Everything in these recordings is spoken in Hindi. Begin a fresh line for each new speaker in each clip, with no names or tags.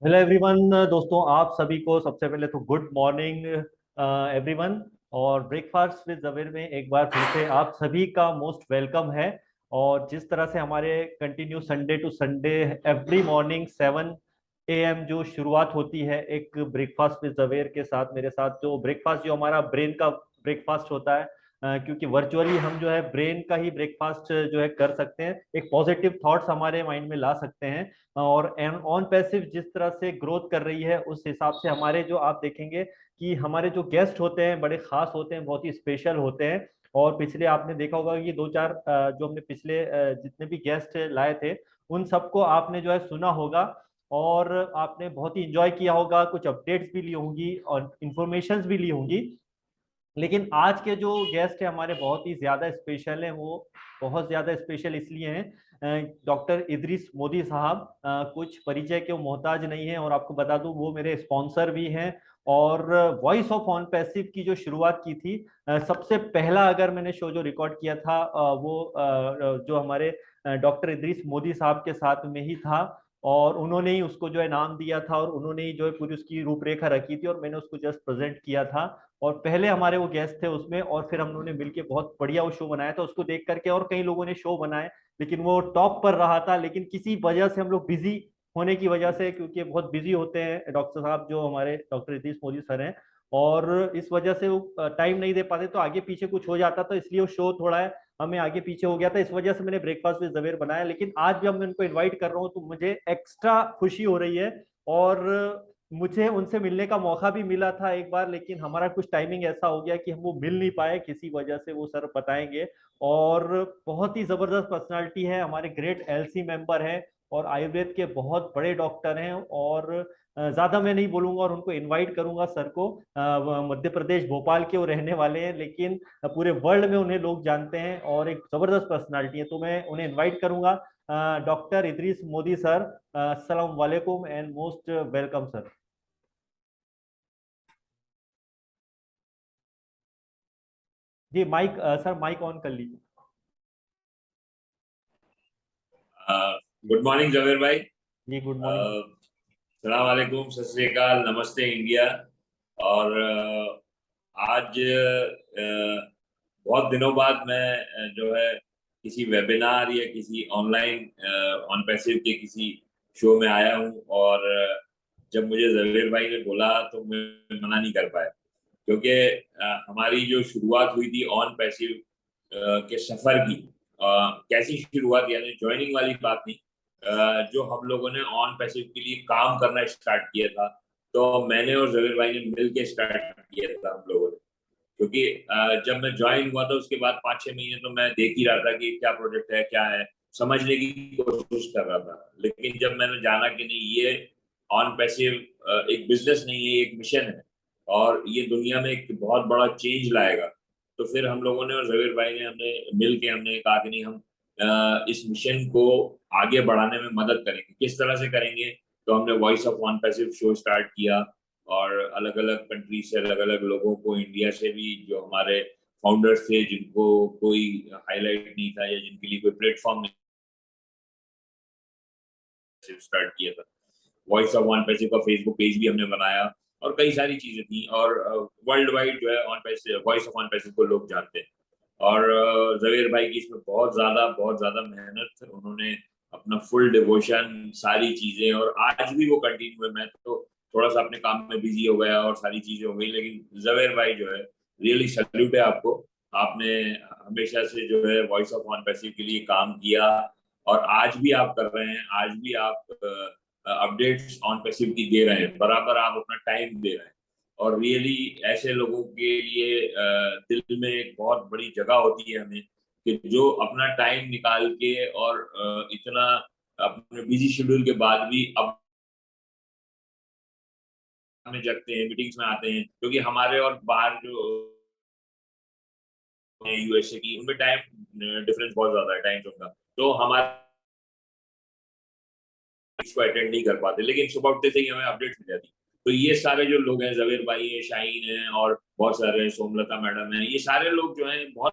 Hello everyone. दोस्तों, आप सभी को सबसे पहले तो गुड मॉर्निंग एवरीवन। और ब्रेकफास्ट विद जवेर में एक बार फिर से आप सभी का मोस्ट वेलकम है। और जिस तरह से हमारे continue Sunday to Sunday every morning 7 AM जो शुरुआत होती है एक ब्रेकफास्ट विद जवेर के साथ, मेरे साथ जो ब्रेकफास्ट जो हमारा ब्रेन का ब्रेकफास्ट होता है, क्योंकि वर्चुअली हम जो है ब्रेन का ही ब्रेकफास्ट जो है कर सकते हैं, एक पॉजिटिव थॉट्स हमारे माइंड में ला सकते हैं। और ऑन पैसिव जिस तरह से ग्रोथ कर रही है उस हिसाब से हमारे जो आप देखेंगे कि हमारे जो गेस्ट होते हैं बड़े खास होते हैं, बहुत ही स्पेशल होते हैं। और पिछले आपने देखा होगा कि दो चार जो हमने पिछले जितने भी गेस्ट लाए थे उन सबको आपने जो है सुना होगा। और आपने बहुत ही इंजॉय किया होगा, कुछ अपडेट्स भी ली होंगी और इंफॉर्मेशंस भी ली होंगी। लेकिन आज के जो गेस्ट है हमारे बहुत ही ज्यादा स्पेशल हैं। वो बहुत ज्यादा स्पेशल इसलिए हैं, डॉक्टर इदरीस मोदी साहब कुछ परिचय के वो मोहताज नहीं है। और आपको बता दूं वो मेरे स्पॉन्सर भी हैं। और वॉइस ऑफ ऑन पैसिव की जो शुरुआत की थी, सबसे पहला अगर मैंने शो जो रिकॉर्ड किया था वो जो हमारे डॉक्टर इदरीस मोदी साहब के साथ में ही था। और उन्होंने ही उसको जो है नाम दिया था और उन्होंने ही जो है पूरी उसकी रूपरेखा रखी थी और मैंने उसको जस्ट प्रेजेंट किया था। और पहले हमारे वो गेस्ट थे उसमें, और फिर हम लोगों ने मिलके बहुत बढ़िया वो शो बनाया था। उसको देख करके और कई लोगों ने शो बनाए, लेकिन वो टॉप पर रहा था। लेकिन किसी वजह से हम लोग बिजी होने की वजह से, क्योंकि बहुत बिजी होते हैं डॉक्टर साहब जो हमारे डॉक्टर रितीश मोदी सर हैं, और इस वजह से वो टाइम नहीं दे पाते, तो आगे पीछे कुछ हो जाता, तो इसलिए वो शो थोड़ा है हमें आगे पीछे हो गया था। इस वजह से मैंने ब्रेकफास्ट विद जवेर बनाया। लेकिन आज जब मैं उनको इनवाइट कर रहा हूँ तो मुझे एक्स्ट्रा खुशी हो रही है। और मुझे उनसे मिलने का मौका भी मिला था एक बार, लेकिन हमारा कुछ टाइमिंग ऐसा हो गया कि हम वो मिल नहीं पाए किसी वजह से, वो सर बताएंगे। और बहुत ही जबरदस्त पर्सनालिटी है, हमारे ग्रेट एलसी मेंबर हैं और आयुर्वेद के बहुत बड़े डॉक्टर हैं। और ज्यादा मैं नहीं बोलूंगा और उनको इनवाइट करूंगा सर को। वो मध्य प्रदेश भोपाल के वो रहने वाले हैं, लेकिन पूरे वर्ल्ड में उन्हें लोग जानते हैं और एक जबरदस्त पर्सनालिटी है, तो मैं उन्हें इनवाइट करूंगा। डॉक्टर इदरीस मोदी सर, अस्सलाम वालेकुम एंड मोस्ट वेलकम सर। जी माइक, सर माइक ऑन कर लीजिए।
गुड मॉर्निंग जवेर भाई।
जी गुड मॉर्निंग।
सलाम वालेकुम, सत श्री अकाल, नमस्ते इंडिया। और आज बहुत दिनों बाद मैं जो है किसी वेबिनार या किसी ऑनलाइन ऑन पैसिव के किसी शो में आया हूँ। और जब मुझे जवेर भाई ने बोला तो मैं मना नहीं कर पाया, क्योंकि हमारी जो शुरुआत हुई थी ऑन पैसिव के सफर की, कैसी शुरुआत, यानी ज्वाइनिंग वाली बात नहीं। जो हम लोगों ने ऑन पैसिव के लिए काम करना स्टार्ट किया था, तो मैंने और जवेर भाई ने मिल के स्टार्ट किया था हम लोगों ने। क्योंकि जब मैं ज्वाइन हुआ था उसके बाद 5-6 महीने तो मैं देख ही रहा था कि क्या प्रोजेक्ट है, क्या है, समझने की कोशिश कर रहा था। लेकिन जब मैंने जाना कि नहीं, ये ऑन पैसिव एक बिजनेस नहीं है, एक मिशन है और ये दुनिया में एक बहुत बड़ा चेंज लाएगा, तो फिर हम लोगों ने और जवेर भाई ने हमने मिल के हमने कहा कि नहीं, हम इस मिशन को आगे बढ़ाने में मदद करेंगे। किस तरह से करेंगे? तो हमने voice of on passive show start किया और अलग अलग कंट्री से अलग अलग लोगों को, इंडिया से भी जो हमारे फाउंडर्स थे जिनको कोई हाईलाइट नहीं था या जिनके लिए कोई प्लेटफॉर्म नहीं, स्टार्ट किया था। वॉइस ऑफ वन पैसिव का फेसबुक पेज भी हमने बनाया और कई सारी चीजें थी। और वर्ल्ड वाइड जो है on passive, voice of on passive को लोग जानते हैं। और जवेर भाई की इसमें बहुत ज्यादा मेहनत, उन्होंने अपना फुल डिवोशन, सारी चीजें, और आज भी वो कंटिन्यू है। मैं तो थोड़ा सा अपने काम में बिजी हो गया और सारी चीजें हो गई, लेकिन जवेर भाई जो है, रियली सैल्यूट है आपको। आपने हमेशा से जो है वॉइस ऑफ ऑन पैसिव के लिए काम किया और आज भी आप कर रहे हैं। आज भी आप अपडेट्स ऑन पैसिव की दे रहे हैं, बराबर आप अपना टाइम दे रहे हैं। और रियली ऐसे लोगों के लिए दिल में एक बहुत बड़ी जगह होती है हमें, कि जो अपना टाइम निकाल के और इतना अपने बिजी शेड्यूल के बाद भी अब में जगते हैं, मीटिंग्स में आते हैं, क्योंकि हमारे और बाहर जो यूएसए की, उनमें टाइम डिफरेंस बहुत ज्यादा है, टाइम जोन का। तो हमारे इसको अटेंड नहीं कर पाते, लेकिन सुबह उठते से ही हमें अपडेट मिल जाती। तो ये सारे जो लोग हैं, जवेर भाई है, शाहीन है और बहुत सारे हैं, सोमलता मैडम है, ये सारे लोग जो हैं बहुत,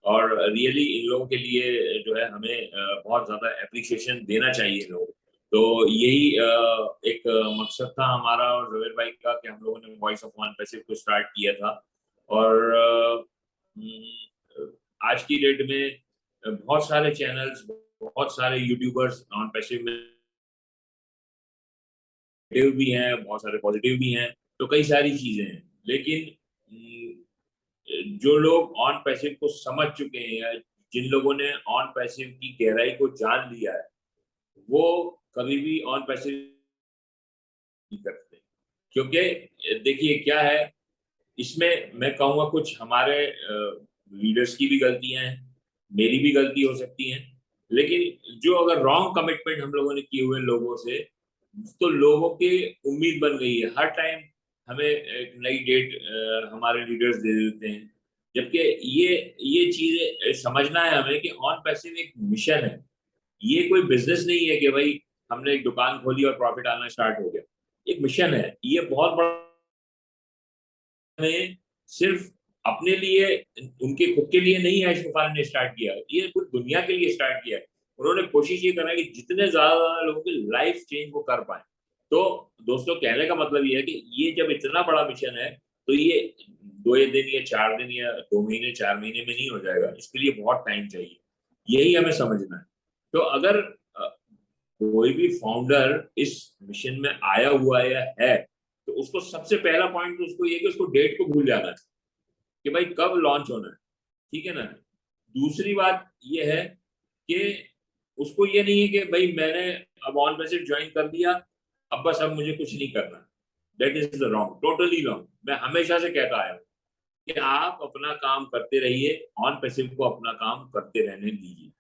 और रियली इन लोगों के लिए जो है हमें बहुत ज्यादा एप्रिसिएशन देना चाहिए इन लोगों को। तो यही एक मकसद था हमारा और जवेर भाई का कि हम लोगों ने वॉइस ऑफ वन पैसिव को स्टार्ट किया था। और आज की डेट में बहुत सारे चैनल्स, बहुत सारे यूट्यूबर्स नॉन पैसिव में नेगेटिव भी हैं, बहुत सारे पॉजिटिव भी हैं, तो कई सारी चीजें हैं। लेकिन जो लोग ऑन पैसिव को समझ चुके हैं या जिन लोगों ने ऑन पैसिव की गहराई को जान लिया है, वो कभी भी ऑन पैसिव नहीं करते। क्योंकि देखिए क्या है, इसमें मैं कहूँगा कुछ हमारे लीडर्स की भी गलतियां हैं, मेरी भी गलती हो सकती है। लेकिन जो अगर रॉन्ग कमिटमेंट हम लोगों ने किए हुए लोगों से, तो लोगों की उम्मीद बन गई है हर टाइम हमें एक नई डेट हमारे लीडर्स दे देते हैं। जबकि ये चीजें समझना है हमें कि ऑन पैसिव एक मिशन है, ये कोई बिजनेस नहीं है कि भाई हमने एक दुकान खोली और प्रॉफिट आना स्टार्ट हो गया। एक मिशन है, ये बहुत बड़ा ने सिर्फ अपने लिए, उनके खुद के लिए नहीं ऐश तूफान ने स्टार्ट किया, ये पूरी दुनिया के लिए स्टार्ट किया है। उन्होंने कोशिश ये करा कि जितने ज्यादा लोगों की लाइफ चेंज वो कर पाए। तो दोस्तों कहने का मतलब ये है कि ये जब इतना बड़ा मिशन है, तो ये 2 दिन या 4 दिन या 2 महीने 4 महीने में नहीं हो जाएगा, इसके लिए बहुत टाइम चाहिए। यही हमें समझना है। तो अगर कोई भी फाउंडर इस मिशन में आया हुआ है, तो उसको सबसे पहला पॉइंट तो उसको ये कि उसको डेट को भूल जाना है कि भाई कब लॉन्च होना है, ठीक है ना। दूसरी बात ये है कि उसको ये नहीं है कि भाई मैंने अब ऑन पैसिव ज्वाइन कर दिया, अब बस अब मुझे कुछ नहीं करना। That is the wrong, totally wrong. मैं हमेशा से कहता आया हूं कि आप अपना काम करते रहिए, ऑन पैसिव को अपना काम करते रहने दीजिए।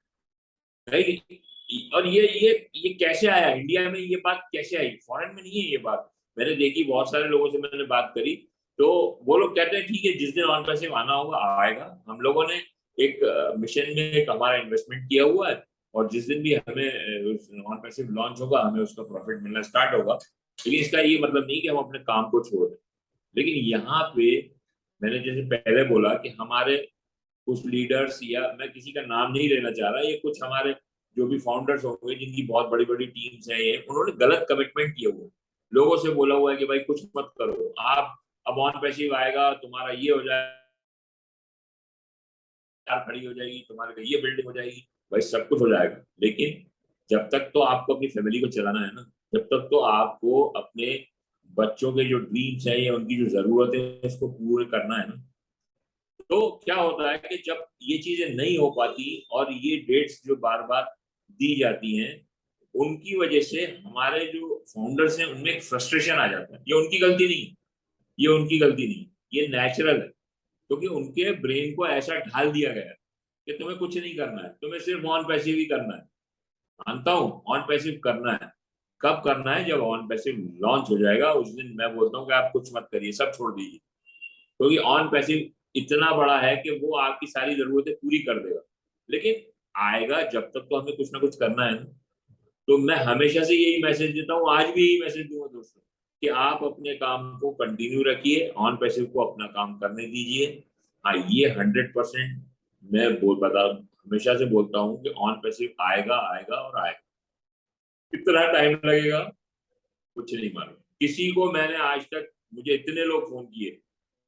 और ये कैसे आया इंडिया में, ये बात कैसे आई, फॉरेन में नहीं है ये बात। मैंने देखी, बहुत सारे लोगों से मैंने बात करी, तो वो लोग कहते हैं ठीक है जिस दिन ऑन पैसिव आना होगा आएगा। हम लोगों ने एक मिशन में एक हमारा इन्वेस्टमेंट किया हुआ है, और जिस दिन भी हमें ऑन पैसिव लॉन्च होगा हमें उसका प्रॉफिट मिलना स्टार्ट होगा। लेकिन इसका ये मतलब नहीं कि हम अपने काम को छोड़ दें। लेकिन यहाँ पे मैंने जैसे पहले बोला कि हमारे कुछ लीडर्स, या मैं किसी का नाम नहीं लेना चाह रहा, ये कुछ हमारे जो भी फाउंडर्स होंगे जिनकी बहुत बड़ी बड़ी टीम्स हैं, ये उन्होंने गलत कमिटमेंट किए हुए, लोगों से बोला हुआ है कि भाई कुछ मत करो, आप अब ऑन पैसिव आएगा तुम्हारा ये हो जाएगा, कार खड़ी हो जाएगी, तुम्हारे लिए ये बिल्डिंग हो जाएगी। भाई सब कुछ हो जाएगा, लेकिन जब तक तो आपको अपनी फैमिली को चलाना है ना, जब तक तो आपको अपने बच्चों के जो ड्रीम्स है या उनकी जो जरूरत है उसको पूरे करना है ना। तो क्या होता है कि जब ये चीजें नहीं हो पाती और ये डेट्स जो बार बार दी जाती हैं, उनकी वजह से हमारे जो फाउंडर्स हैं उनमें एक फ्रस्ट्रेशन आ जाता है। ये उनकी गलती नहीं, ये उनकी गलती नहीं, ये नेचुरल है। क्योंकि उनके ब्रेन को ऐसा ढाल दिया गया है कि तुम्हें कुछ नहीं करना है, तुम्हें सिर्फ ऑन पैसिव ही करना है। मानता हूँ ऑन पैसिव करना है, कब करना है, जब ऑन पैसिव लॉन्च हो जाएगा उस दिन मैं बोलता हूँ कि आप कुछ मत करिए, सब छोड़ दीजिए। क्योंकि ऑन पैसिव इतना बड़ा है कि वो आपकी सारी जरूरतें पूरी कर देगा। लेकिन आएगा, जब तक तो हमें कुछ ना कुछ करना है ना। तो मैं हमेशा से यही मैसेज देता हूँ, आज भी यही मैसेज दूंगा दोस्तों, कि आप अपने काम को कंटिन्यू रखिए, ऑन पैसिव को अपना काम करने दीजिए। हाँ, ये 100% मैं हमेशा से बोलता हूँ कि ऑन पैसिव आएगा आएगा और आएगा। कितना टाइम लगेगा कुछ नहीं मालूम किसी को। मैंने आज तक, मुझे इतने लोग फोन किए,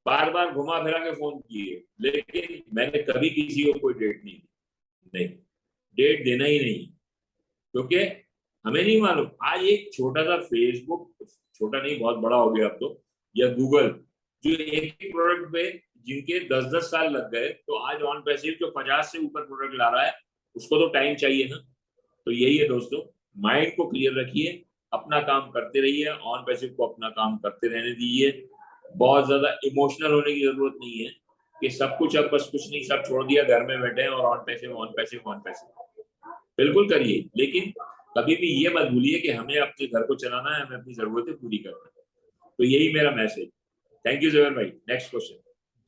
बार बार घुमा फिरा के फोन किए, लेकिन मैंने कभी किसी को कोई डेट नहीं दी। नहीं, डेट देना ही नहीं, क्योंकि हमें नहीं मालूम। आज एक छोटा सा फेसबुक, छोटा नहीं बहुत बड़ा हो गया अब तो, या गूगल, जो एक ही प्रोडक्ट पे जिनके 10-10 साल लग गए, तो आज ऑन पैसिव जो 50 से ऊपर प्रोडक्ट ला रहा है, उसको तो टाइम चाहिए ना। तो यही है दोस्तों, माइंड को क्लियर रखिए, अपना काम करते रहिए, ऑन पैसिव को अपना काम करते रहने दीजिए। बहुत ज्यादा इमोशनल होने की जरूरत नहीं है कि सब कुछ अब बस कुछ नहीं, सब छोड़ दिया, घर में बैठे हैं और on passive on passive on passive. बिल्कुल करिए, लेकिन कभी भी ये मत भूलिए कि हमें अपने घर को चलाना है, हमें अपनी जरूरतें पूरी करना है। तो यही मेरा मैसेज। थैंक यू जवेर भाई। Next question.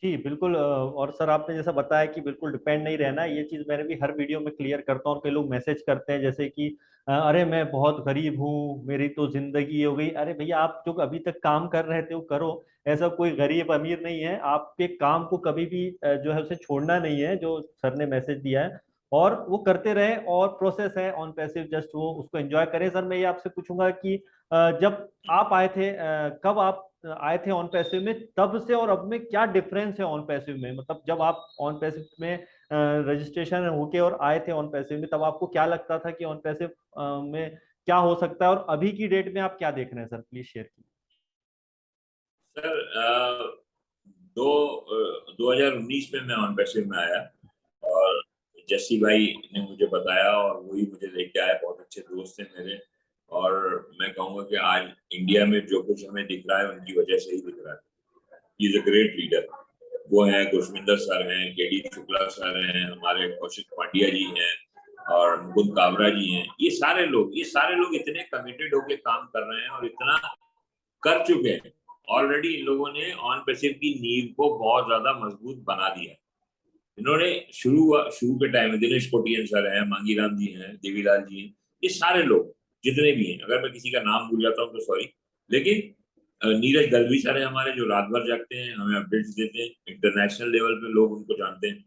जी बिल्कुल। और सर आपने जैसा बताया कि बिल्कुल डिपेंड नहीं रहना है, ये चीज़ मैंने भी हर वीडियो में क्लियर करता हूँ। और कई लोग मैसेज करते हैं जैसे कि अरे मैं बहुत गरीब हूँ, मेरी तो जिंदगी ये हो गई। अरे भैया, आप जो अभी तक काम कर रहे थे वो करो। ऐसा कोई गरीब अमीर नहीं है, आपके काम को कभी भी जो है उसे छोड़ना नहीं है, जो सर ने मैसेज दिया है। और वो करते रहे, और प्रोसेस है ऑन पैसिव, जस्ट वो उसको एंजॉय करें। सर मैं ये आपसे पूछूंगा कि जब आप आए थे, कब आप आए थे ऑन पैसिव में, तब से और अब में क्या डिफरेंस है ऑन पैसिव में? मतलब जब आप ऑन पैसिव में रजिस्ट्रेशन होके और आए थे ऑन पैसिव में, तब आपको क्या लगता था कि ऑन पैसिव में क्या हो सकता है, और अभी की डेट में आप क्या देख रहे हैं? सर प्लीज शेयर कीजिए।
सर दो 2019 में मैं ऑन पैसिव में आया, और जस्सी भाई ने मुझे बताया और वही मुझे लेके आए। बहुत अच्छे दोस्त हैं मेरे, और मैं कहूँगा कि आज इंडिया में जो कुछ हमें दिख रहा है उनकी वजह से ही दिख रहा है। He is a great leader. वो हैं गुरविंदर सर, हैं केडी शुक्ला सर, हैं हमारे कौशिक पांड्या जी हैं, और मुकुंद काबरा जी हैं। ये सारे लोग इतने कमिटेड होके काम कर रहे हैं और इतना कर चुके हैं। ऑलरेडी इन लोगों ने ऑन पैसिव की नींव को बहुत ज्यादा मजबूत बना दिया। इन्होंने शुरू के टाइम में दिनेश कोटियन सर हैं, मांगी राम जी हैं, देवीलाल जी हैं, ये सारे लोग जितने भी हैं, अगर मैं किसी का नाम भूल जाता हूँ तो सॉरी। लेकिन नीरज दलवी सर हैं हमारे, जो रात भर जागते हैं, हमें अपडेट्स देते हैं, इंटरनेशनल लेवल पे लोग उनको जानते हैं।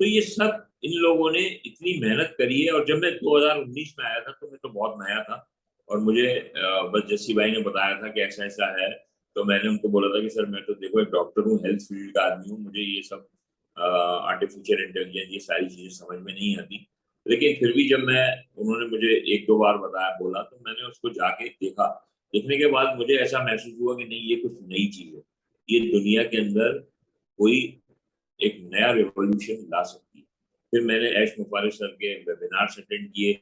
तो ये सब इन लोगों ने इतनी मेहनत करी है। और जब मैं 2019 में आया था तो मैं तो बहुत नया था, और मुझे बस जस्सी भाई ने बताया था कि ऐसा ऐसा है। तो मैंने उनको बोला था कि सर मैं तो देखो एक डॉक्टर हूँ, हेल्थ फील्ड का आदमी हूँ, मुझे ये सब आर्टिफिशियल इंटेलिजेंस ये सारी चीजें समझ में नहीं आती। लेकिन फिर भी जब मैं उन्होंने मुझे एक दो बार बताया, बोला, तो मैंने उसको जाके देखा। देखने के बाद मुझे ऐसा महसूस हुआ कि नहीं, ये कुछ नई चीज है, ये दुनिया के अंदर कोई एक नया रिवॉल्यूशन ला सकती है। फिर मैंने ऐश मुफारिस सर के वेबिनार्स अटेंड किए,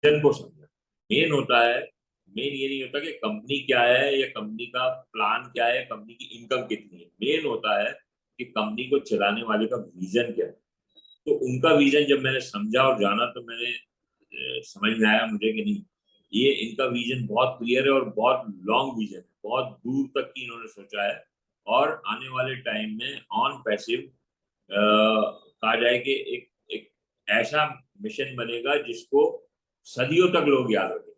विजन को समझा। मेन होता है, मेन ये नहीं होता कि कंपनी क्या है या कंपनी का प्लान क्या है, कंपनी की इनकम कितनी है। मेन होता है कि कंपनी को चलाने वाले का विजन क्या है। तो उनका विजन जब मैंने समझा और जाना, तो मैंने समझ में आया मुझे कि नहीं, ये इनका विजन बहुत क्लियर है और बहुत लॉन्ग विजन है, बहुत दूर तक की इन्होंने सोचा है। और आने वाले टाइम में ऑन पैसिव कहा जाए कि एक एक ऐसा मिशन बनेगा जिसको सदियों तक लोग याद रखेंगे,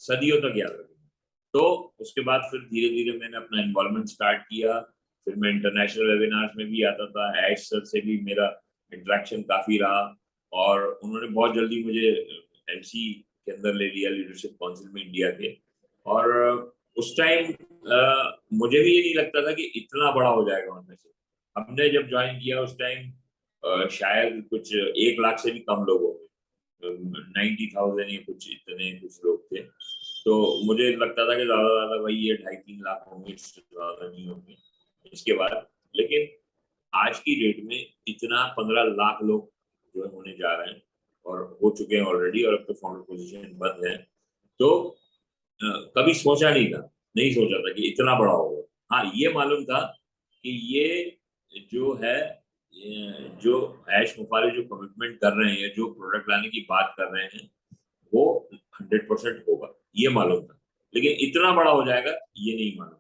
सदियों तक याद रखेंगे। तो उसके बाद फिर धीरे धीरे मैंने अपना इन्वॉल्वमेंट स्टार्ट किया। फिर मैं इंटरनेशनल वेबिनार्स में भी आता था, ऐश सर से भी मेरा इंटरेक्शन काफी रहा, और उन्होंने बहुत जल्दी मुझे एमसी के अंदर ले लिया, लीडरशिप काउंसिल में इंडिया के। और उस टाइम मुझे भी ये नहीं लगता था कि इतना बड़ा हो जाएगा उनमें से। हमने जब ज्वाइन किया उस टाइम शायद कुछ 1 लाख से भी कम लोग होंगे, 90,000 या कुछ इतने कुछ लोग थे। तो मुझे लगता था कि ज्यादा ज्यादा वही ये 2.5-3 लाख होंगे, इससे ज्यादा नहीं होंगे इसके बाद। लेकिन आज की डेट में इतना 15 लाख लोग जो है होने जा रहे हैं, और हो चुके हैं ऑलरेडी, और अब तो फाउंडर पोजीशन बंद है। तो कभी सोचा नहीं था, नहीं सोचा था कि इतना बड़ा होगा। हाँ, ये मालूम था कि ये जो है, जो ऐश मुफारिस जो कमिटमेंट कर रहे हैं, जो प्रोडक्ट लाने की बात कर रहे हैं, वो 100% होगा, ये मालूम था। लेकिन इतना बड़ा हो जाएगा ये नहीं मालूम था।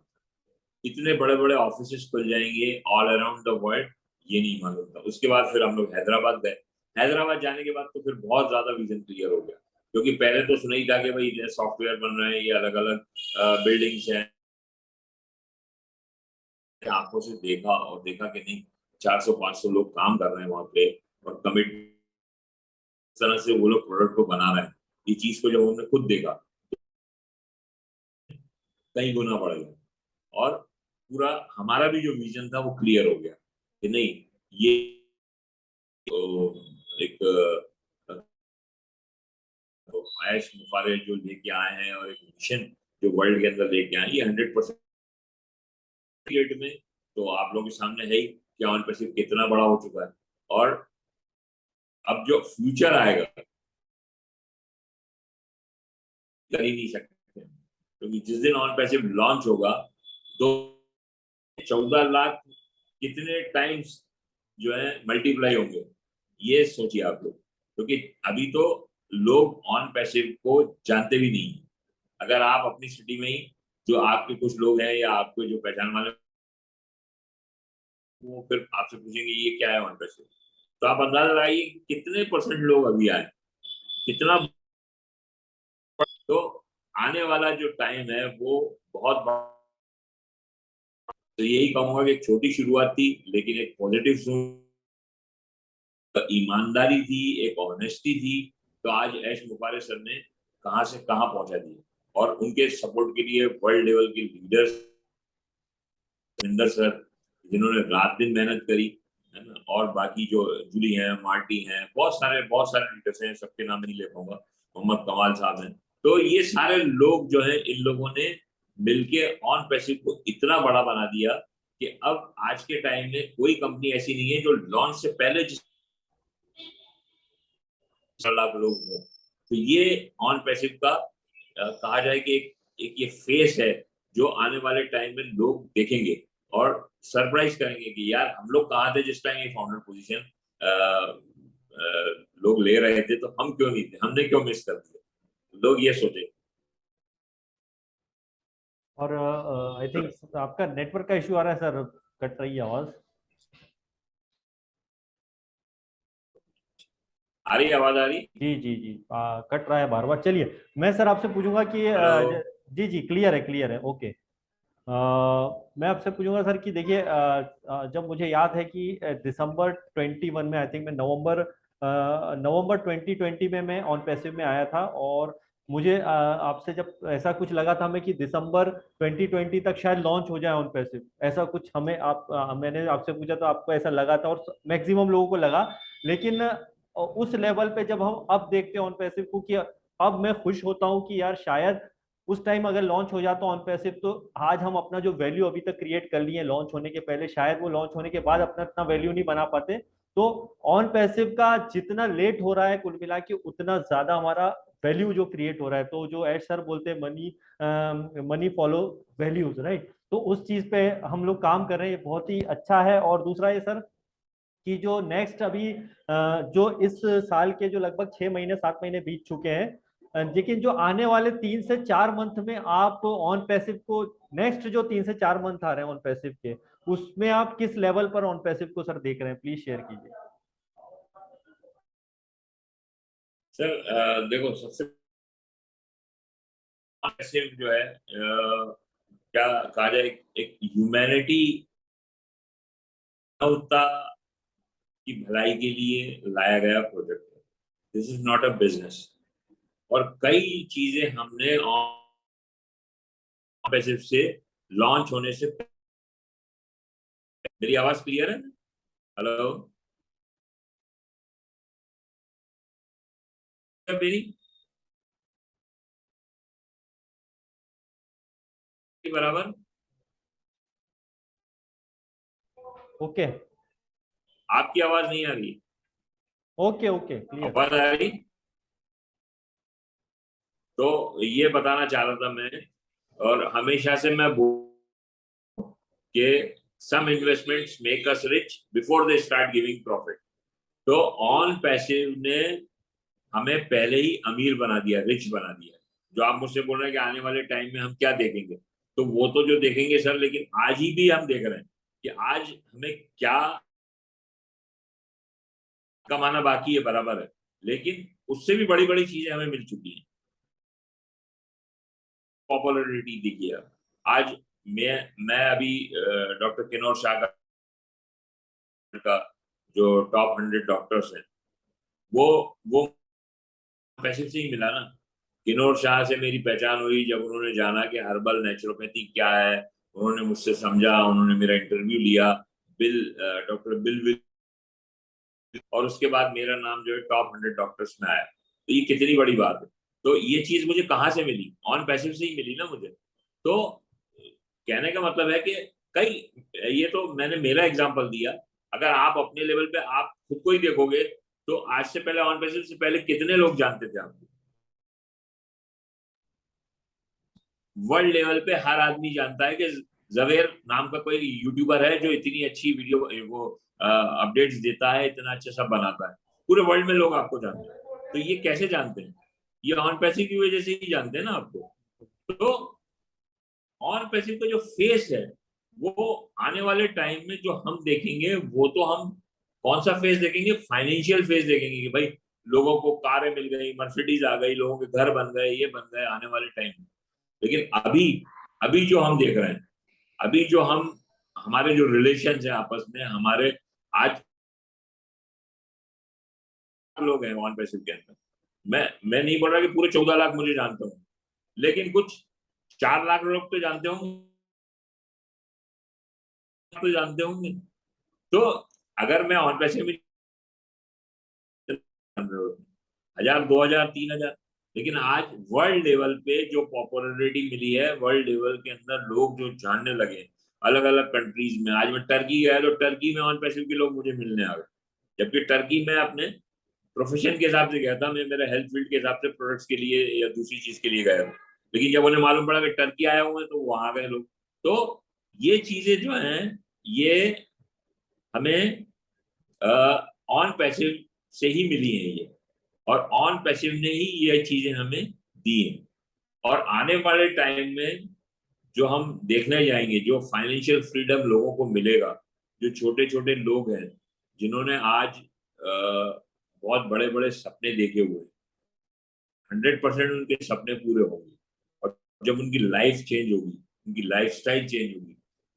इतने बड़े बड़े ऑफिस खुल जाएंगे ऑल अराउंड द वर्ल्ड, ये नहीं मालूम था। उसके बाद फिर हम लोग हैदराबाद गए। हैदराबाद जाने के बाद तो फिर बहुत ज्यादा विजन क्लियर हो गया, क्योंकि पहले तो सुना ही था कि भाई सॉफ्टवेयर बन रहे हैं, ये अलग अलग बिल्डिंग्स हैं। आंखों से देखा और देखा कि नहीं, 400-500 लोग काम कर रहे हैं वहां पे, और कमिट तरह से वो लोग प्रोडक्ट को बना रहे हैं। ये चीज को जब हमने खुद देखा, कई गुना बढ़ गया। और पूरा हमारा भी जो विजन था वो क्लियर हो गया कि नहीं, ये तो एक ऐश मुफारे जो लेके आए हैं, और एक मिशन जो वर्ल्ड के अंदर लेके आए हैं, ये 100% रेट में तो आप लोगों के सामने है ही कि ऑन पैसिव कितना बड़ा हो चुका है। और अब जो फ्यूचर आएगा कर ही नहीं सकते, क्योंकि जिस दिन ऑन पैसिव लॉन्च होगा, तो 14 लाख कितने टाइम्स जो है मल्टीप्लाई होंगे, ये सोचिए आप लोग। क्योंकि अभी तो लोग ऑन पैसिव को जानते भी नहीं। अगर आप अपनी सिटी में ही, जो आपके कुछ लोग हैं या आपके जो पहचान वाले वो फिर आपसे पूछेंगे ये क्या है ऑन पैसिव। तो आप अंदाजा लगाइए कितने परसेंट लोग अभी आए, कितना। तो आने वाला जो टाइम है वो बहुत तो यही कहूंगा कि एक छोटी शुरुआत थी लेकिन एक पॉजिटिव ईमानदारी थी, एक ऑनेस्टी थी। तो आज ऐश मुबारक सर ने कहां से कहां पहुंचा दिया, और उनके सपोर्ट के लिए वर्ल्ड लेवल के लीडर्स, सुरेंद्र सर जिन्होंने रात दिन मेहनत करी, है ना, और बाकी जो जूली हैं, मार्टी हैं, बहुत सारे लीडर्स हैं, सबके नाम नहीं ले पाऊंगा, मोहम्मद कमाल साहब हैं। तो ये सारे लोग जो हैं, इन लोगों ने मिलके ऑन पैसिव को इतना बड़ा बना दिया कि अब आज के टाइम में कोई कंपनी ऐसी नहीं है जो लॉन्च से पहले जिस लाख लोग हों। तो ये ऑन पैसिव का कहा जाए कि एक ये फेस है जो आने वाले टाइम में लोग देखेंगे और सरप्राइज करेंगे कि यार हम लोग कहाँ थे जिस टाइम ये फाउंडर पोजीशन लोग ले रहे थे, तो हम क्यों नहीं थे, हमने क्यों मिस कर दिया, लोग ये सोचे।
और आई थिंक आपका नेटवर्क का इशू आ रहा है सर, कट रही है आवाज।
आ रही आवाज आ रही?
जी जी जी, कट रहा है बार बार। चलिए मैं सर आपसे पूछूंगा कि
हेलो।
जी जी, क्लियर है ओके। मैं आपसे पूछूंगा सर कि देखिए, जब मुझे याद है कि दिसंबर 21 में, आई थिंक मैं नवंबर 2020 में मैं ऑन पैसिव में आया था, और मुझे आपसे जब ऐसा कुछ लगा था हमें कि दिसंबर 2020 तक शायद लॉन्च हो जाए ऑन पैसिव, ऐसा कुछ हमें मैंने आपसे पूछा तो आपको ऐसा लगा था, और मैक्सिमम लोगों को लगा। लेकिन उस लेवल पे जब हम अब देखते हैं ऑन पैसिव को, कि अब मैं खुश होता हूँ कि यार शायद उस टाइम अगर लॉन्च हो जाता ऑन पैसिव, तो आज हम अपना जो वैल्यू अभी तक क्रिएट कर लिए लॉन्च होने के पहले, शायद वो लॉन्च होने के बाद अपना इतना वैल्यू नहीं बना पाते। तो ऑन पैसिव का जितना लेट हो रहा है कुल मिला के, उतना ज्यादा हमारा वैल्यू जो क्रिएट हो रहा है। तो जो एड सर बोलते हैं, मनी फॉलो वैल्यूज, राइट? तो उस चीज पे हम लोग काम कर रहे हैं, ये बहुत ही अच्छा है। और दूसरा ये सर कि जो नेक्स्ट अभी जो इस साल के जो लगभग 6 महीने 7 महीने बीत चुके हैं, लेकिन जो आने वाले 3 से 4 मंथ में आप ऑन पैसिव को, नेक्स्ट जो 3 से 4 मंथ आ रहे हैं ऑन पैसिव के, उसमें आप किस लेवल पर ऑन पैसिव को सर देख रहे हैं, प्लीज शेयर कीजिए।
सर देखो, सबसे पैसिव जो है क्या कहा जाए, एक ह्यूमैनिटी की भलाई के लिए लाया गया प्रोजेक्ट है। This is not a business. और कई चीजें हमने पैसिव से लॉन्च होने से, मेरी आवाज क्लियर है? हेलो, मेरी बराबर?
ओके
आपकी आवाज नहीं आ रही?
Okay okay, clear.
आवाज आ रही? तो ये बताना चाह रहा था मैं, और हमेशा से मैं कि some investments make us rich before they start giving profit। तो ऑन पैसिव ने हमें पहले ही अमीर बना दिया, रिच बना दिया। जो आप मुझसे बोल रहे हैं कि आने वाले टाइम में हम क्या देखेंगे, तो वो तो जो देखेंगे सर, लेकिन आज ही भी हम देख रहे हैं कि आज हमें क्या कमाना बाकी है, बराबर है, लेकिन उससे भी बड़ी बड़ी चीजें हमें मिल चुकी हैं। पॉपुलरिटी देखिए, आज मैं अभी डॉक्टर किनोर शाह का जो टॉप 100 डॉक्टर्स हैं, वो पैसे से ही मिला ना। किनोर शाह से मेरी पहचान हुई जब उन्होंने जाना कि हर्बल नेचुरोपैथी क्या है, उन्होंने मुझसे समझा, उन्होंने मेरा इंटरव्यू लिया, डॉक्टर बिल विल, और उसके बाद मेरा नाम जो है टॉप 100 डॉक्टर्स में आया। तो ये कितनी बड़ी बात है। तो ये चीज मुझे कहाँ से मिली? ऑन पैसिव से ही मिली ना मुझे। तो कहने का मतलब है कि कई, ये तो मैंने मेरा एग्जांपल दिया, अगर आप अपने लेवल पे आप खुद को ही देखोगे, तो आज से पहले, ऑन पैसिव से पहले कितने लोग जानते थे आपको? वर्ल्ड लेवल पे हर आदमी जानता है कि जवेर नाम का कोई यूट्यूबर है जो इतनी अच्छी वीडियो वो अपडेट्स देता है, इतना अच्छा सब बनाता है। पूरे वर्ल्ड में लोग आपको जानते हैं। तो ये कैसे जानते हैं? ये ऑन पैसिव की वजह से ही जानते हैं ना आपको। तो ऑन पैसिव का जो फेस है, वो आने वाले टाइम में जो हम देखेंगे वो तो हम कौन सा फेज देखेंगे, फाइनेंशियल फेज देखेंगे कि भाई लोगों को कारें मिल गई, मर्सिडीज आ गई, लोगों के घर बन गए, ये बन गए आने वाले टाइम में। लेकिन अभी अभी जो हम देख रहे हैं, अभी जो हम हमारे जो रिलेशन है आपस में, हमारे आज लोग हैं ऑन पैसिव के अंदर, मैं नहीं बोल रहा कि पूरे 14 लाख मुझे जानता हूँ, लेकिन कुछ 4 लाख लोग तो जानते होंगे, तो जानते होंगे। तो अगर मैं ऑन पैसिव में 1000, 2000, 3000, लेकिन आज वर्ल्ड लेवल पे जो पॉपुलैरिटी मिली है, वर्ल्ड लेवल के अंदर लोग जो जानने लगे अलग अलग कंट्रीज में। आज मैं टर्की गया तो टर्की में ऑन पैसिव के लोग मुझे मिलने आ गए, जबकि टर्की में अपने प्रोफेशन के हिसाब से गया था, मैं मेरे हेल्थ फील्ड के हिसाब से प्रोडक्ट्स के लिए या दूसरी चीज के लिए गया था। लेकिन जब उन्हें मालूम पड़ा कि टर्की आया हुआ है तो वहां आ गए लोग। तो ये चीजें जो हैं, ये हमें ऑन पैसिव से ही मिली है ये, और ऑन पैसिव ने ही ये चीजें हमें दी हैं। और आने वाले टाइम में जो हम देखने जाएंगे, जो फाइनेंशियल फ्रीडम लोगों को मिलेगा, जो छोटे छोटे लोग हैं जिन्होंने आज बहुत बड़े बड़े सपने देखे हुए, 100% उनके सपने पूरे होंगे। और जब उनकी लाइफ चेंज होगी, उनकी लाइफ स्टाइल चेंज होगी,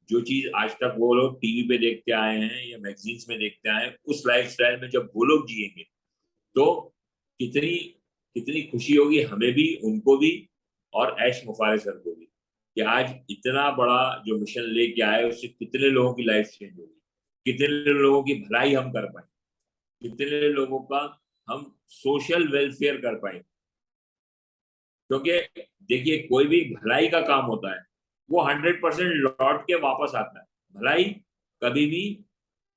जो चीज आज तक वो लोग टीवी पे देखते आए हैं या मैगजीन्स में देखते आए हैं, उस लाइफ स्टाइल में जब वो लोग जिएंगे तो कितनी कितनी खुशी होगी हमें भी, उनको भी, और ऐश मुफारे सर को भी, कि आज इतना बड़ा जो मिशन लेके आए उससे कितने लोगों की लाइफ चेंज होगी, कितने लोगों की भलाई हम कर पाए, कितने लोगों का हम सोशल वेलफेयर कर पाए। क्योंकि देखिए, कोई भी भलाई का काम होता है वो 100% लौट के वापस आता है। भलाई कभी भी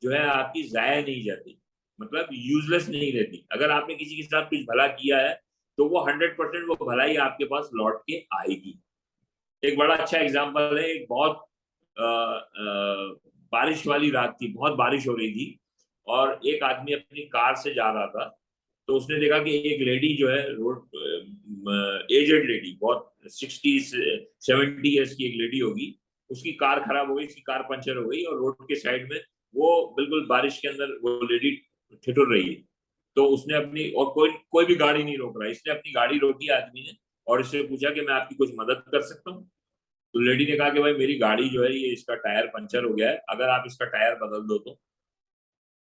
जो है आपकी जाया नहीं जाती, मतलब यूजलेस नहीं रहती। अगर आपने किसी के साथ कुछ भला किया है तो वो 100% वो भलाई आपके पास लौट के आएगी। एक बड़ा अच्छा एग्जाम्पल है, एक बहुत बारिश वाली रात थी, बहुत बारिश हो रही थी, और एक आदमी अपनी कार से जा रहा था। तो उसने देखा कि एक लेडी जो है, रोड एजेड लेडी, बहुत 60 70 ईयर्स की एक लेडी होगी, उसकी कार खराब हो गई, उसकी कार पंचर हो गई, और रोड के साइड में वो बिल्कुल बारिश के अंदर वो लेडी ठिठुर रही है। तो उसने अपनी, और कोई कोई भी गाड़ी नहीं रोक रहा, इसने अपनी गाड़ी रोकी आदमी ने, और इससे पूछा कि मैं आपकी कुछ मदद कर सकता हूँ। तो लेडी ने कहा कि भाई मेरी गाड़ी जो है, ये इसका टायर पंचर हो गया है, अगर आप इसका टायर बदल दो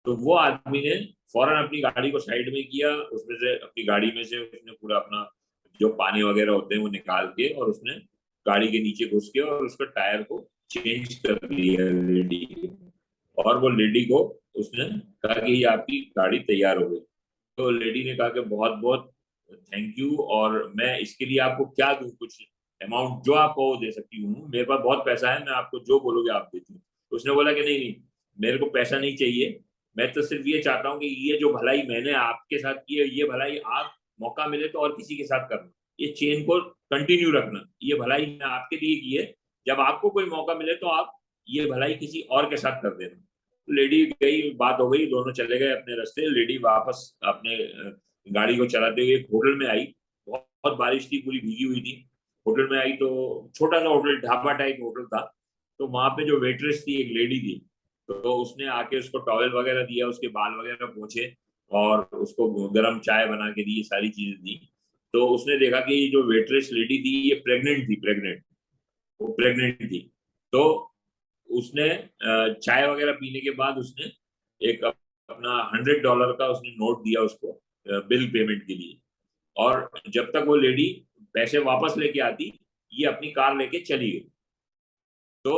तो वो आदमी ने फौरन अपनी गाड़ी को साइड में किया, उसमें से अपनी गाड़ी में से उसने पूरा अपना जो पानी वगैरह होते हैं वो निकाल के, और उसने गाड़ी के नीचे घुस के और उसका टायर को चेंज कर दिया लेडी को। और वो लेडी को उसने कहा कि ये आपकी गाड़ी तैयार हो गई। तो लेडी ने कहा कि बहुत बहुत थैंक यू, और मैं इसके लिए आपको क्या दूं, कुछ अमाउंट जो आपको वो दे सकती हूँ, मेरे पास बहुत पैसा है, मैं आपको जो बोलोगे आप देती हूँ। तो उसने बोला कि नहीं नहीं, मेरे को पैसा नहीं चाहिए, मैं तो सिर्फ ये चाहता हूँ कि ये जो भलाई मैंने आपके साथ की है, ये भलाई आप मौका मिले तो और किसी के साथ करना, ये चेन को कंटिन्यू रखना, ये भलाई मैं आपके लिए की है, जब आपको कोई मौका मिले तो आप ये भलाई किसी और के साथ कर देना। लेडी गई, बात हो गई, दोनों चले गए अपने रास्ते। लेडी वापस अपने गाड़ी को चलाते हुए एक होटल में आई, बहुत बहुत बारिश थी, पूरी भीगी हुई थी। होटल में आई तो छोटा सा होटल, ढाबा टाइप होटल था। तो वहां पे जो वेट्रेस थी, एक लेडी थी, तो उसने आके उसको टॉवेल वगैरह दिया, उसके बाल वगैरह पोंछे, और उसको गर्म चाय बना के दी, ये सारी चीजें दी। तो उसने देखा कि ये जो वेट्रेस लेडी थी ये प्रेग्नेंट थी, वो प्रेग्नेंट थी। तो उसने चाय वगैरह पीने के बाद उसने एक अपना $100 का उसने नोट दिया उसको बिल पेमेंट के लिए। और जब तक वो लेडी पैसे वापस लेके आती, ये अपनी कार लेके चली गई। तो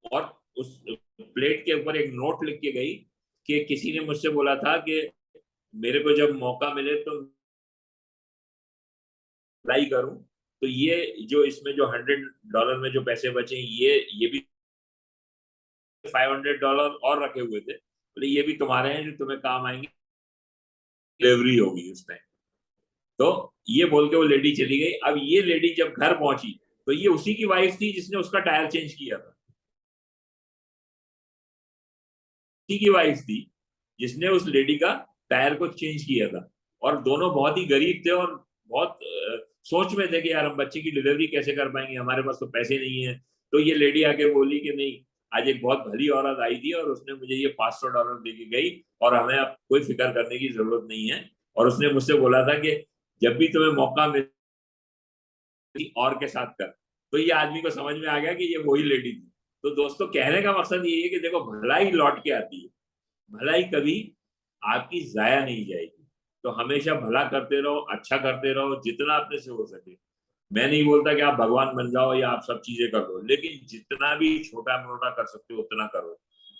और उस प्लेट के ऊपर एक नोट लिख के गई कि किसी ने मुझसे बोला था कि मेरे को जब मौका मिले तो अप्लाई करूं, तो ये जो इसमें जो $100 में जो पैसे बचे, ये भी $500 और रखे हुए थे, बोले ये भी तुम्हारे हैं जो तुम्हें काम आएंगे, डिलीवरी होगी उस टाइम। तो ये बोल के वो लेडी चली गई। अब ये लेडी जब घर पहुंची तो ये उसी की वाइफ थी जिसने उसका टायर चेंज किया था, उसी की वाइफ थी जिसने उस लेडी का टायर को चेंज किया था। और दोनों बहुत ही गरीब थे, और बहुत सोच में थे कि यार हम बच्चे की डिलीवरी कैसे कर पाएंगे, हमारे पास तो पैसे नहीं है। तो ये लेडी आके बोली कि नहीं, आज एक बहुत भली औरत आई थी और उसने मुझे ये $500 दे के गई, और हमें अब कोई फिक्र करने की जरूरत नहीं है। और उसने मुझसे बोला था कि जब भी तुम्हें मौका मिले और के साथ कर। तो ये आदमी को समझ में आ गया कि ये वही लेडी थी। तो दोस्तों, कहने का मकसद ये है कि देखो, भलाई लौट के आती है, भलाई कभी आपकी जाया नहीं जाएगी। तो हमेशा भला करते रहो, अच्छा करते रहो, जितना अपने से हो सके। मैं नहीं बोलता कि आप भगवान बन जाओ या आप सब चीजें कर दो, लेकिन जितना भी छोटा मोटा कर सकते हो उतना करो।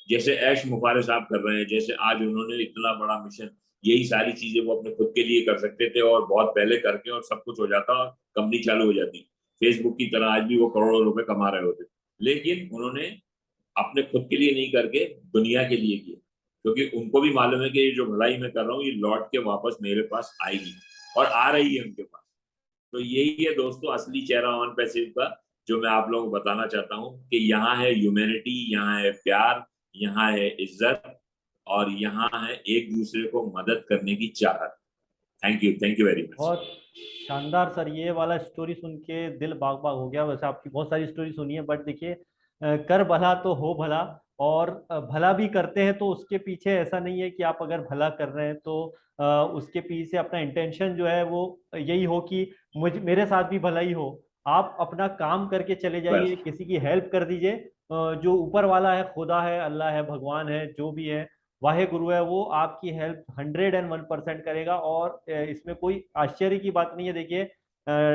जैसे ऐश मुफारे साहब कर रहे हैं, जैसे आज उन्होंने इतना बड़ा मिशन, यही सारी चीजें वो अपने खुद के लिए कर सकते थे और बहुत पहले करके और सब कुछ हो जाता और कंपनी चालू हो जाती। फेसबुक की तरह आज भी वो करोड़ों रुपए कमा रहे होते, लेकिन उन्होंने अपने खुद के लिए नहीं करके दुनिया के लिए किया, क्योंकि उनको भी मालूम है कि ये जो भलाई मैं कर रहा हूँ ये लौट के वापस मेरे पास आएगी, और आ रही है उनके पास। तो यही है दोस्तों असली चेहरा ऑन पैसिव का, जो मैं आप लोगों को बताना चाहता हूँ कि यहाँ है ह्यूमैनिटी, यहाँ है प्यार, यहाँ है इज्जत, और यहाँ है एक दूसरे को मदद करने की चाहत। Thank you very much.
बहुत शानदार सर, ये वाला स्टोरी सुन के दिल बाग बाग हो गया। वैसे आपकी बहुत सारी स्टोरी सुनी है, बट देखिए कर भला तो हो भला। और भला भी करते हैं तो उसके पीछे ऐसा नहीं है कि आप अगर भला कर रहे हैं तो उसके पीछे अपना इंटेंशन जो है वो यही हो कि मुझ मेरे साथ भी भला ही हो। आप अपना काम करके चले जाइए,
बस।
किसी की हेल्प कर दीजिए। जो ऊपर वाला है, खुदा है, अल्लाह है, भगवान है, जो भी है, वाहे गुरु है, वो आपकी हेल्प 101% करेगा। और इसमें कोई आश्चर्य की बात नहीं है। देखिए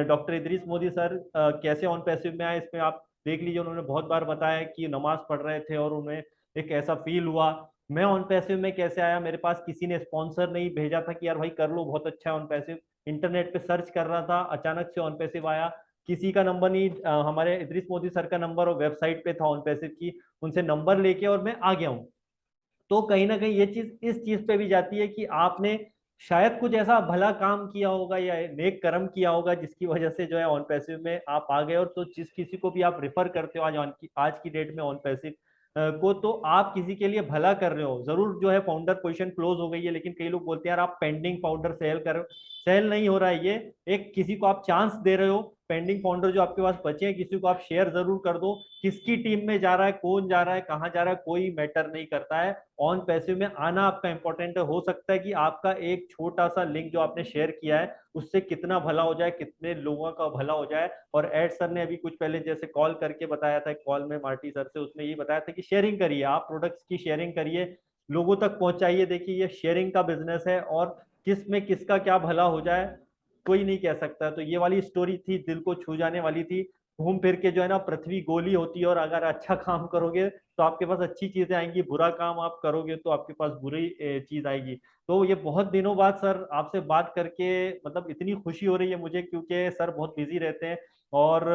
डॉक्टर इदरीस मोदी सर कैसे ऑन पैसिव में आए, इसमें आप देख लीजिए। उन्होंने बहुत बार बताया कि नमाज पढ़ रहे थे और उन्हें एक ऐसा फील हुआ। मैं ऑन पैसिव में कैसे आया, मेरे पास किसी ने स्पॉन्सर नहीं भेजा था कि यार भाई कर लो, बहुत अच्छा है ऑन पैसिव। इंटरनेट पे सर्च कर रहा था, अचानक से ऑन पैसिव आया। किसी का नंबर नहीं, हमारे इदरीस मोदी सर का नंबर और वेबसाइट पे था ऑन पैसिव की, उनसे नंबर लेके और मैं आ गया हूँ। तो कहीं ना कहीं ये चीज इस चीज पे भी जाती है कि आपने शायद कुछ ऐसा भला काम किया होगा या नेक कर्म किया होगा जिसकी वजह से जो है ऑन पैसिव में आप आ गए। और तो जिस किसी को भी आप रिफर करते हो आज की डेट में ऑन पैसिव को, तो आप किसी के लिए भला कर रहे हो। जरूर जो है फाउंडर पोजीशन क्लोज हो गई है, लेकिन कई लोग बोलते हैं यार आप पेंडिंग फाउंडर सेल कर, सेल नहीं हो रहा है ये। एक किसी को आप चांस दे रहे हो, पेंडिंग फाउंडर जो आपके पास बचे हैं किसी को आप शेयर जरूर कर दो। किसकी टीम में जा रहा है, कौन जा रहा है, कहाँ जा रहा है, कोई मैटर नहीं करता है। ऑन पैसिव में आना आपका इंपॉर्टेंट है। हो सकता है कि आपका एक छोटा सा लिंक जो आपने शेयर किया है उससे कितना भला हो जाए, कितने लोगों का भला हो जाए। और एड सर ने अभी कुछ पहले जैसे कॉल करके बताया था, कॉल में मार्टी सर से, उसमें ये बताया था कि शेयरिंग करिए, आप प्रोडक्ट्स की शेयरिंग करिए, लोगों तक पहुंचाइए। देखिए ये शेयरिंग का बिजनेस है, और किस में किसका क्या भला हो जाए कोई नहीं कह सकता। तो ये वाली स्टोरी थी, दिल को छू जाने वाली थी। घूम फिर के जो है ना, पृथ्वी गोली होती है, और अगर अच्छा काम करोगे तो आपके पास अच्छी चीजें आएंगी, बुरा काम आप करोगे तो आपके पास बुरी चीज आएगी। तो ये बहुत दिनों बाद सर आपसे बात करके मतलब इतनी खुशी हो रही है मुझे, क्योंकि सर बहुत बिजी रहते हैं। और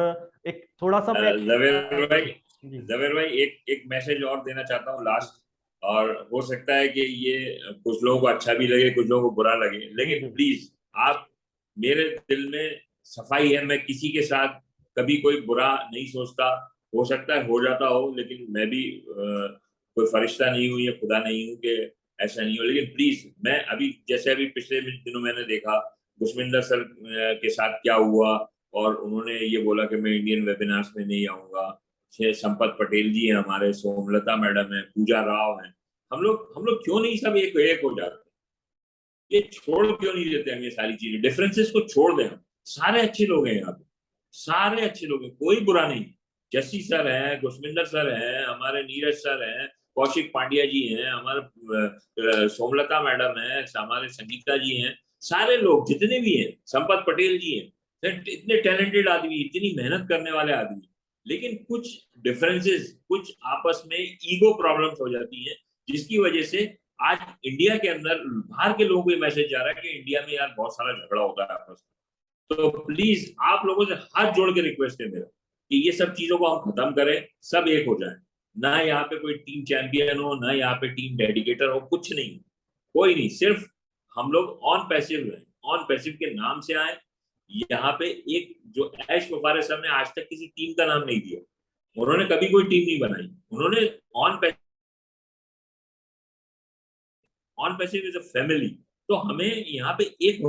एक थोड़ा सा मैं
जवेर भाई,
जी
एक एक मैसेज और देना चाहता हूँ लास्ट। और हो सकता है कि ये कुछ लोगों को अच्छा भी लगे, कुछ लोगों को बुरा लगे,
जी
लेकिन
जी
प्लीज आप, मेरे दिल में सफाई है, मैं किसी के साथ कभी कोई बुरा नहीं सोचता। हो सकता है हो जाता हो, लेकिन मैं भी कोई फरिश्ता नहीं हूँ या खुदा नहीं हूँ कि ऐसा नहीं हो। लेकिन प्लीज, मैं अभी जैसे अभी पिछले दिनों मैंने देखा दुष्मिंदर सर के साथ क्या हुआ, और उन्होंने ये बोला कि मैं इंडियन वेबिनार्स में नहीं आऊंगा। संपत पटेल जी हैं हमारे, सोमलता मैडम है, पूजा राव है। हम लोग क्यों नहीं सब एक एक हो जाते? ये छोड़ क्यों नहीं देते हम ये सारी चीजें? डिफरेंसेस को छोड़ दें हम। सारे अच्छे लोग हैं यहाँ पे, सारे अच्छे लोग हैं, कोई बुरा नहीं। जस्सी सर हैं, गुरविंदर सर हैं, हमारे नीरज सर हैं, कौशिक पांड्या जी हैं, हमारे सोमलता मैडम है, हमारे संगीता जी हैं। सारे लोग जितने भी हैं, संपत पटेल जी हैं, इतने टैलेंटेड आदमी, इतनी मेहनत करने वाले आदमी। लेकिन कुछ डिफरेंसेस, कुछ आपस में ईगो प्रॉब्लम्स हो जाती हैं, जिसकी वजह से आज इंडिया के अंदर बाहर के लोगों को ये मैसेज जा रहा है कि इंडिया में यार बहुत सारा झगड़ा होता है आपस में। तो प्लीज आप लोगों से हाथ जोड़ के रिक्वेस्ट है मेरा कि ये सब चीजों को हम खत्म करें, सब एक हो जाए। ना यहाँ पे कोई टीम चैंपियन हो, ना यहाँ पे टीम डेडिकेटर हो, कुछ नहीं, कोई नहीं। सिर्फ हम लोग ऑन पैसिव रहे, ऑन पैसिव के नाम से आए। यहाँ पे एक जो ऐश मुबारक सर ने आज तक किसी टीम का नाम नहीं दिया, उन्होंने कभी कोई टीम नहीं बनाई, उन्होंने on on passive is a family. तो हमें यहाँ पे एक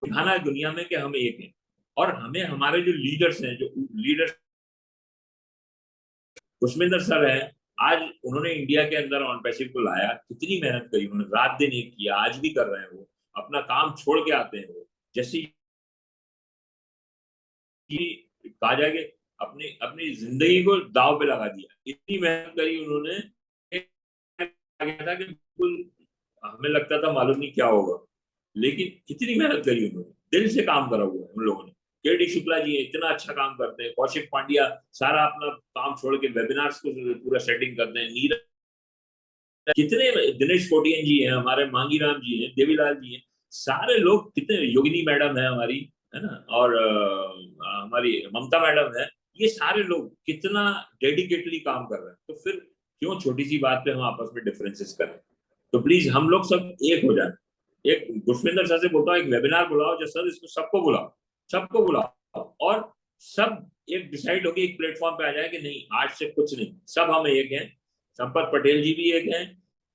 दिखाना है दुनिया में कि हम एक हैं। और हमें हमारे जो लीडर्स हैं, जो लीडर्स पुष्पेंद्र सर हैं, आज उन्होंने इंडिया के अंदर ऑन पैसिव को लाया, कितनी मेहनत करी उन्होंने, रात दिन एक किया, आज भी कर रहे हैं वो, अपना काम छोड़ के आते हैं वो, जैसे कि कहा जाए कि अपनी अपनी जिंदगी को दाव पे लगा दिया, इतनी मेहनत करी उन्होंने। गया था कि बिल्कुल हमें लगता था मालूम नहीं क्या होगा, लेकिन कितनी मेहनत करी उन्होंने, दिल से काम करा हुआ है उन लोगों ने। केडी शुक्ला जी इतना अच्छा काम करते हैं, कौशिक पांड्या सारा अपना काम छोड़ के वेबिनार्स को पूरा सेटिंग करते हैं, नीरज, कितने, दिनेश कोटियन जी हैं हमारे, मांगी राम जी हैं, देवीलाल जी हैं, सारे लोग कितने, योगिनी मैडम है हमारी, है ना, और हमारी ममता मैडम है, ये सारे लोग कितना डेडिकेटली काम कर रहे हैं। तो फिर क्यों छोटी सी बात पे हम आपस में डिफरेंसेस करें? तो प्लीज हम लोग सब एक हो जाए। एक पुष्पेंद्र सर से बोलता हूँ, एक वेबिनार बुलाओ, जो सर इसको सबको बुलाओ, सबको बुलाओ, और सब एक डिसाइड होके एक प्लेटफॉर्म पे आ जाए कि नहीं आज से कुछ नहीं, सब हम एक हैं, संपत पटेल जी भी एक हैं,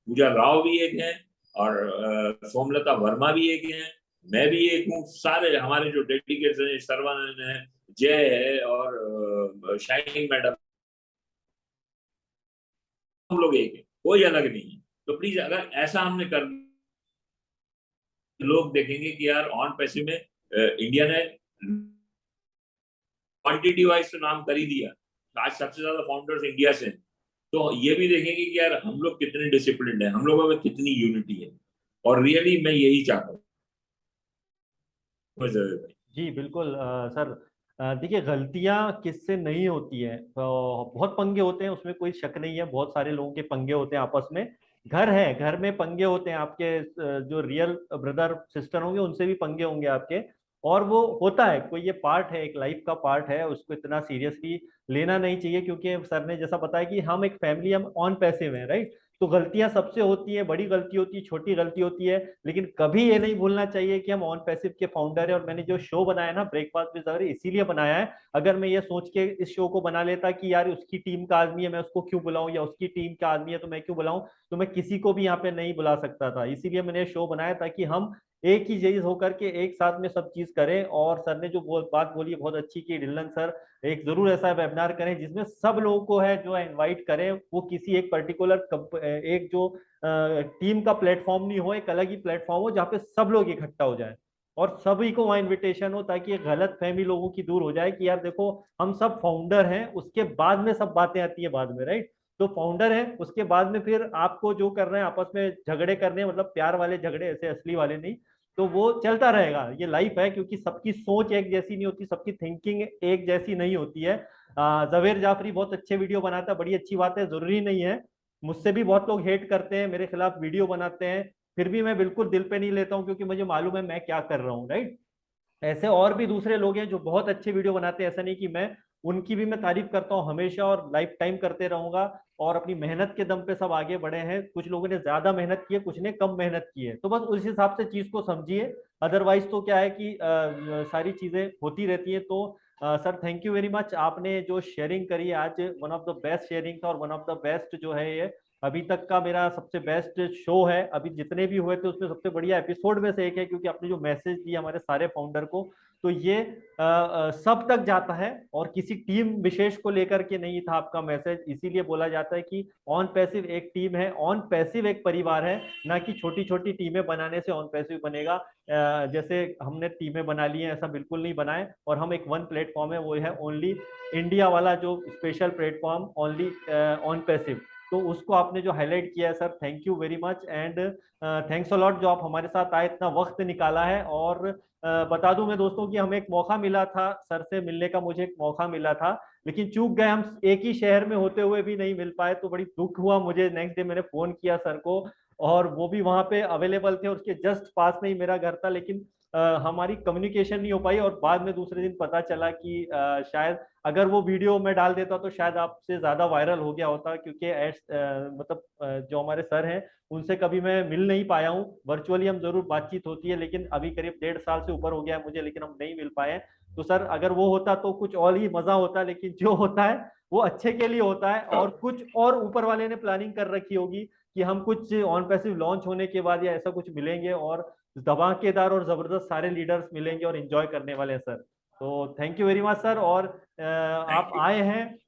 पूजा राव भी एक हैं, और सोमलता वर्मा भी एक हैं, मैं भी एक हूँ, सारे हमारे जो डेडिकेटेड हैं, सर्वानंद है, जय है, और शाइनिंग मैडम, हम लोग एक है, कोई अलग नहीं है। तो प्लीज अगर ऐसा हमने कर, लोग देखेंगे कि यार ऑन पैसिव में इंडिया ने क्वांटिटी वाइज तो नाम कर ही दिया, आज सबसे ज्यादा फाउंडर्स इंडिया से हैं, तो ये भी देखेंगे कि यार हम लोग कितने डिसिप्लिन है, हम लोगों में कितनी यूनिटी है, और रियली मैं यही चाहता हूँ।
जी बिल्कुल सर। देखिए गलतियां किससे नहीं होती हैं, तो बहुत पंगे होते हैं, उसमें कोई शक नहीं है, बहुत सारे लोगों के पंगे होते हैं आपस में। घर है, घर में पंगे होते हैं आपके, जो रियल ब्रदर सिस्टर होंगे उनसे भी पंगे होंगे आपके। और वो होता है, कोई ये पार्ट है, एक लाइफ का पार्ट है, उसको इतना सीरियसली लेना नहीं चाहिए, क्योंकि सर ने जैसा बताया कि हम एक फैमिली, हम ऑन पैसिव हैं, राइट। तो गलतियां सबसे होती है, बड़ी गलती होती है, छोटी गलती होती है, लेकिन कभी ये नहीं भूलना चाहिए कि हम ऑन पैसिव के फाउंडर है। और मैंने जो शो बनाया ना ब्रेकफास्ट विद जवेरी, इसीलिए बनाया है। अगर मैं ये सोच के इस शो को बना लेता कि यार उसकी टीम का आदमी है मैं उसको क्यों बुलाऊं, या उसकी टीम का आदमी है तो मैं क्यों बुलाऊं, तो मैं किसी को भी यहाँ पे नहीं बुला सकता था। इसीलिए मैंने शो बनाया ताकि हम एक ही चीज होकर के एक साथ में सब चीज करें। और सर ने जो बात बोली बहुत अच्छी की, ढिल्लन सर, एक जरूर ऐसा वेबिनार करें जिसमें सब लोगों को है जो इनवाइट करें, वो किसी एक पर्टिकुलर एक जो टीम का प्लेटफॉर्म नहीं हो, एक अलग ही प्लेटफॉर्म हो जहाँ पे सब लोग इकट्ठा हो जाए और सभी को वहाँ इनविटेशन हो, ताकि एक गलत फहमी लोगों की दूर हो जाए कि यार देखो हम सब फाउंडर हैं, उसके बाद में सब बातें आती है बाद में, राइट। तो फाउंडर है, उसके बाद में फिर आपको जो कर रहे हैं आपस में झगड़े करने, मतलब प्यार वाले झगड़े, ऐसे असली वाले नहीं, तो वो चलता रहेगा, ये लाइफ है। क्योंकि सबकी सोच एक जैसी नहीं होती, सबकी थिंकिंग एक जैसी नहीं होती है। जवेर जाफरी बहुत अच्छे वीडियो बनाता है, बड़ी अच्छी बात है, जरूरी नहीं है। मुझसे भी बहुत लोग हेट करते हैं, मेरे खिलाफ वीडियो बनाते हैं, फिर भी मैं बिल्कुल दिल पे नहीं लेता हूँ, क्योंकि मुझे मालूम है मैं क्या कर रहा हूँ, राइट। ऐसे और भी दूसरे लोग हैं जो बहुत अच्छे वीडियो बनाते हैं, ऐसा नहीं कि मैं, उनकी भी मैं तारीफ करता हूँ हमेशा और लाइफ टाइम करते रहूंगा। और अपनी मेहनत के दम पे सब आगे बढ़े हैं, कुछ लोगों ने ज्यादा मेहनत की है, कुछ ने कम मेहनत की है, तो बस उस हिसाब से चीज को समझिए। अदरवाइज तो क्या है कि सारी चीजें होती रहती है। तो sir thank you very much, आपने जो शेयरिंग करी आज, one of the best sharing था, और वन ऑफ द बेस्ट जो है ये अभी तक का मेरा सबसे बेस्ट शो है। अभी जितने भी हुए थे उसमें सबसे बढ़िया एपिसोड में से एक है, क्योंकि आपने जो मैसेज दिया हमारे सारे फाउंडर को, तो ये सब तक जाता है, और किसी टीम विशेष को लेकर के नहीं था आपका मैसेज। इसीलिए बोला जाता है कि ऑन पैसिव एक टीम है, ऑन पैसिव एक परिवार है, ना कि छोटी छोटी टीमें बनाने से ऑन पैसिव बनेगा। जैसे हमने टीमें बना ली हैं, ऐसा बिल्कुल नहीं बनाए, और हम एक वन प्लेटफॉर्म है, वो है ओनली इंडिया वाला जो special platform, only on passive. तो उसको आपने जो हाईलाइट किया है sir, thank you very much, and thanks a lot जो आप हमारे साथ आए, इतना वक्त निकाला है। और बता दूं मैं दोस्तों कि हमें एक मौका मिला था सर से मिलने का, मुझे एक मौका मिला था, लेकिन चूक गए, हम एक ही शहर में होते हुए भी नहीं मिल पाए, तो बड़ी दुख हुआ मुझे। नेक्स्ट डे मैंने फोन किया सर को, और वो भी वहां पे अवेलेबल थे, और उसके जस्ट पास में ही मेरा घर था, लेकिन हमारी कम्युनिकेशन नहीं हो पाई। और बाद में दूसरे दिन पता चला कि शायद अगर वो वीडियो मैं डाल देता तो शायद आपसे ज्यादा वायरल हो गया होता, क्योंकि मतलब जो हमारे सर हैं उनसे कभी मैं मिल नहीं पाया हूँ। वर्चुअली हम जरूर बातचीत होती है, लेकिन अभी करीब 1.5 साल से ऊपर हो गया है मुझे, लेकिन हम नहीं मिल पाए हैं। तो सर अगर वो होता तो कुछ और ही मजा होता, लेकिन जो होता है वो अच्छे के लिए होता है, और कुछ और ऊपर वाले ने प्लानिंग कर रखी होगी कि हम कुछ ऑन पैसिव लॉन्च होने के बाद या ऐसा कुछ मिलेंगे, और धमाकेदार और जबरदस्त सारे लीडर्स मिलेंगे और एंजॉय करने वाले हैं सर। तो thank you very much sir. और
थैंक
आप
यू।
आए हैं,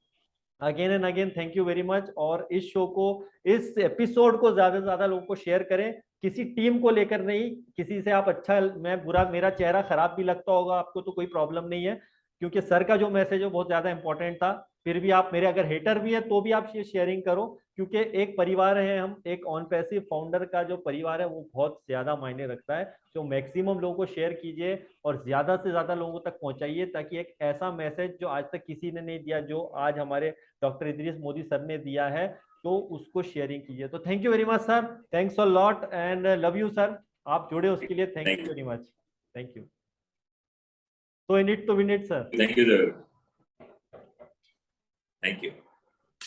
again and again thank you very much. और इस शो को, इस एपिसोड को ज्यादा से ज्यादा लोगों को शेयर करें, किसी टीम को लेकर नहीं, किसी से आप अच्छा, मैं बुरा, मेरा चेहरा खराब भी लगता होगा आपको तो कोई प्रॉब्लम नहीं है, क्योंकि सर का जो मैसेज है बहुत ज्यादा इंपॉर्टेंट था। फिर भी आप मेरे अगर हेटर भी है तो भी आप ये शेयरिंग करो, क्योंकि एक परिवार है हम, एक ऑन पैसिव फाउंडर का जो परिवार है वो बहुत ज्यादा मायने रखता है। तो मैक्सिमम लोगों को शेयर कीजिए और ज्यादा से ज्यादा लोगों तक पहुंचाइए, ताकि एक ऐसा मैसेज जो आज तक किसी ने नहीं दिया, जो आज हमारे डॉक्टर इदरीस मोदी सर ने दिया है, तो उसको शेयरिंग कीजिए। तो thank you very much sir, thanks a lot and love you sir. आप जुड़े उसके लिए thank you very much, thank you. तो इन इट तो win it sir.
Thank you sir, thank you.